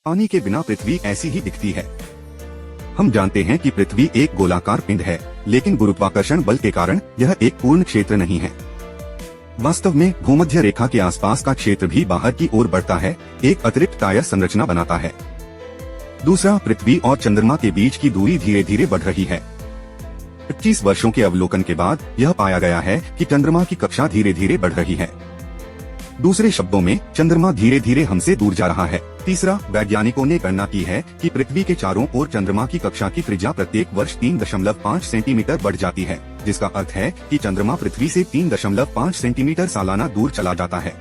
पानी के बिना पृथ्वी ऐसी ही दिखती है। हम जानते हैं कि पृथ्वी एक गोलाकार पिंड है, लेकिन गुरुत्वाकर्षण बल के कारण यह एक पूर्ण क्षेत्र नहीं है। वास्तव में भूमध्य रेखा के आसपास का क्षेत्र भी बाहर की ओर बढ़ता है, एक अतिरिक्त टायर संरचना बनाता है। दूसरा, पृथ्वी और चंद्रमा के बीच की दूरी धीरे धीरे बढ़ रही है। 25 वर्षों के अवलोकन के बाद यह पाया गया है कि चंद्रमा की कक्षा धीरे धीरे बढ़ रही है। दूसरे शब्दों में, चंद्रमा धीरे धीरे हमसे दूर जा रहा है। तीसरा, वैज्ञानिकों ने गणना की है कि पृथ्वी के चारों ओर चंद्रमा की कक्षा की त्रिज्या प्रत्येक वर्ष 3.5 सेंटीमीटर बढ़ जाती है, जिसका अर्थ है कि चंद्रमा पृथ्वी से 3.5 सेंटीमीटर सालाना दूर चला जाता है।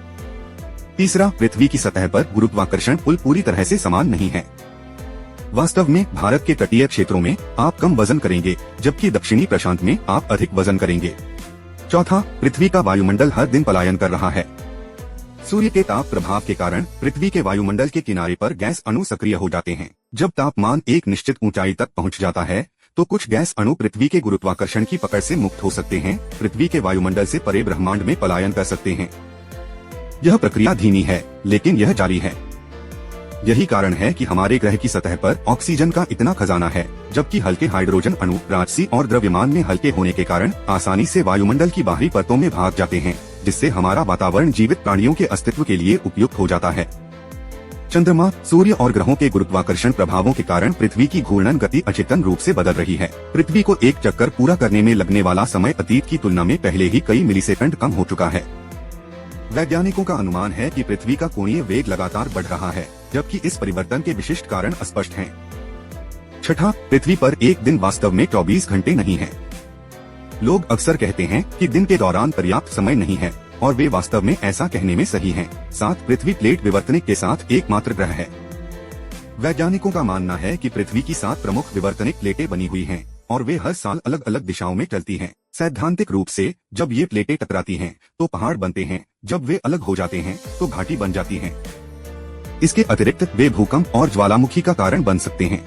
तीसरा, पृथ्वी की सतह पर गुरुत्वाकर्षण पुल पूरी तरह से समान नहीं है। वास्तव में भारत के तटीय क्षेत्रों में आप कम वजन करेंगे, जबकि दक्षिणी प्रशांत में आप अधिक वजन करेंगे। चौथा, पृथ्वी का वायुमंडल हर दिन पलायन कर रहा है। सूर्य के ताप प्रभाव के कारण पृथ्वी के वायुमंडल के किनारे पर गैस अणु सक्रिय हो जाते हैं। जब तापमान एक निश्चित ऊंचाई तक पहुंच जाता है, तो कुछ गैस अणु पृथ्वी के गुरुत्वाकर्षण की पकड़ से मुक्त हो सकते हैं, पृथ्वी के वायुमंडल से परे ब्रह्मांड में पलायन कर सकते हैं। यह प्रक्रिया धीमी है, लेकिन यह जारी है। यही कारण है कि हमारे ग्रह की सतह पर ऑक्सीजन का इतना खजाना है, जबकि हल्के हाइड्रोजन अणु राजसी और द्रव्यमान में हल्के होने के कारण आसानी से वायुमंडल की बाहरी परतों में भाग जाते हैं, जिससे हमारा वातावरण जीवित प्राणियों के अस्तित्व के लिए उपयुक्त हो जाता है। चंद्रमा, सूर्य और ग्रहों के गुरुत्वाकर्षण प्रभावों के कारण पृथ्वी की घूर्णन गति अचेतन रूप से बदल रही है। पृथ्वी को एक चक्कर पूरा करने में लगने वाला समय अतीत की तुलना में पहले ही कई मिलीसेकंड कम हो चुका है। वैज्ञानिकों का अनुमान है कि पृथ्वी का कोणीय वेग लगातार बढ़ रहा है, जबकि इस परिवर्तन के विशिष्ट कारण अस्पष्ट हैं। छठा, पृथ्वी पर एक दिन वास्तव में 24 घंटे नहीं है। लोग अक्सर कहते हैं कि दिन के दौरान पर्याप्त समय नहीं है, और वे वास्तव में ऐसा कहने में सही हैं। 7, पृथ्वी प्लेट विवर्तनिक के साथ एकमात्र ग्रह है। वैज्ञानिकों का मानना है कि पृथ्वी की 7 प्रमुख विवर्तनिक प्लेटें बनी हुई हैं, और वे हर साल अलग अलग दिशाओं में चलती हैं। सैद्धांतिक रूप से जब ये प्लेटें टकराती हैं, तो पहाड़ बनते हैं, जब वे अलग हो जाते हैं, तो घाटी बन जाती हैं। इसके अतिरिक्त वे भूकंप और ज्वालामुखी का कारण बन सकते हैं।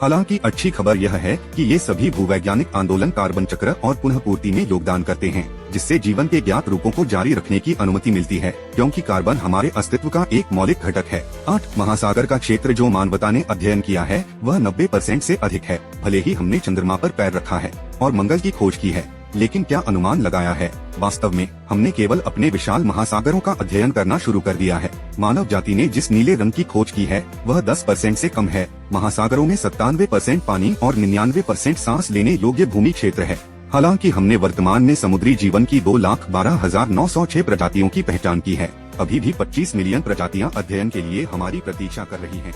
हालांकि अच्छी खबर यह है कि ये सभी भूवैज्ञानिक आंदोलन कार्बन चक्र और पुनः पूर्ति में योगदान करते हैं, जिससे जीवन के ज्ञात रूपों को जारी रखने की अनुमति मिलती है, क्योंकि कार्बन हमारे अस्तित्व का एक मौलिक घटक है। 8, महासागर का क्षेत्र जो मानवता ने अध्ययन किया है वह 90% से अधिक है। भले ही हमने चंद्रमा पर पैर रखा है और मंगल की खोज की है, लेकिन क्या अनुमान लगाया है? वास्तव में हमने केवल अपने विशाल महासागरों का अध्ययन करना शुरू कर दिया है। मानव जाति ने जिस नीले रंग की खोज की है वह 10% से कम है। महासागरों में 97% पानी और 99% सांस लेने योग्य भूमि क्षेत्र है। हालांकि हमने वर्तमान में समुद्री जीवन की 2,12,906 प्रजातियों की पहचान की है। अभी भी 25 मिलियन प्रजातियां अध्ययन के लिए हमारी प्रतीक्षा कर रही हैं।